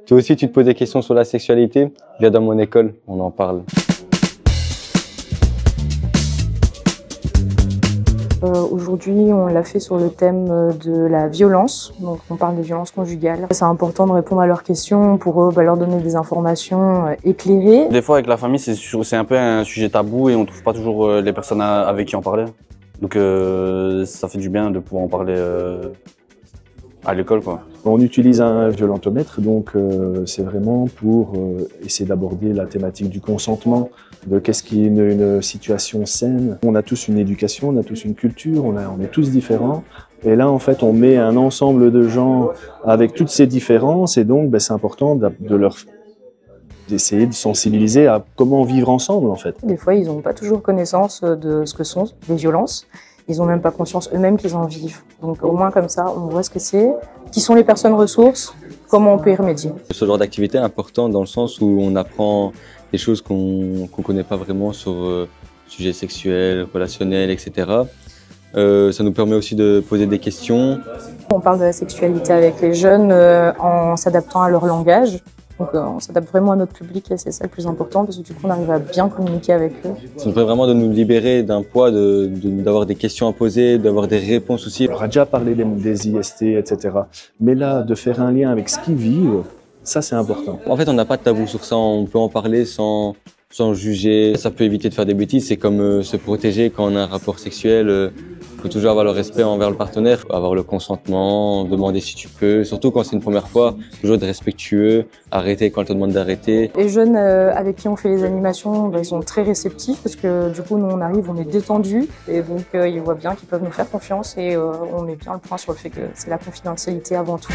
Toi aussi, tu te poses des questions sur la sexualité? Viens dans mon école, on en parle. Aujourd'hui, on l'a fait sur le thème de la violence. Donc, on parle de violence conjugale. C'est important de répondre à leurs questions pour eux, leur donner des informations éclairées. Des fois, avec la famille, c'est un peu un sujet tabou et on trouve pas toujours les personnes avec qui en parler. Donc, ça fait du bien de pouvoir en parler à l'école, quoi. On utilise un violentomètre, donc c'est vraiment pour essayer d'aborder la thématique du consentement, de qu'est-ce qui est une situation saine. On a tous une éducation, on a tous une culture, on est tous différents. Et là, en fait, on met un ensemble de gens avec toutes ces différences et donc c'est important d'essayer de sensibiliser à comment vivre ensemble, en fait. Des fois, ils n'ont pas toujours connaissance de ce que sont les violences. Ils n'ont même pas conscience eux-mêmes qu'ils en vivent. Donc au moins comme ça, on voit ce que c'est, qui sont les personnes ressources, comment on peut y remédier. Ce genre d'activité est important dans le sens où on apprend des choses qu'on connaît pas vraiment sur sujets sexuels, relationnels, etc. Ça nous permet aussi de poser des questions. On parle de la sexualité avec les jeunes en s'adaptant à leur langage. Donc on s'adapte vraiment à notre public et c'est ça le plus important parce que du coup on arrive à bien communiquer avec eux. Ça nous permet vraiment de nous libérer d'un poids, d'avoir des questions à poser, d'avoir des réponses aussi. On a déjà parlé des IST, etc. Mais là, de faire un lien avec ce qu'ils vivent, ça c'est important. En fait, on n'a pas de tabou sur ça, on peut en parler sans juger. Ça peut éviter de faire des bêtises, c'est comme se protéger quand on a un rapport sexuel. Il faut toujours avoir le respect envers le partenaire, avoir le consentement, demander si tu peux, surtout quand c'est une première fois, toujours être respectueux, arrêter quand on te demande d'arrêter. Les jeunes avec qui on fait les animations, ils sont très réceptifs parce que du coup nous on arrive, on est détendus et donc ils voient bien qu'ils peuvent nous faire confiance et on met bien le point sur le fait que c'est la confidentialité avant tout.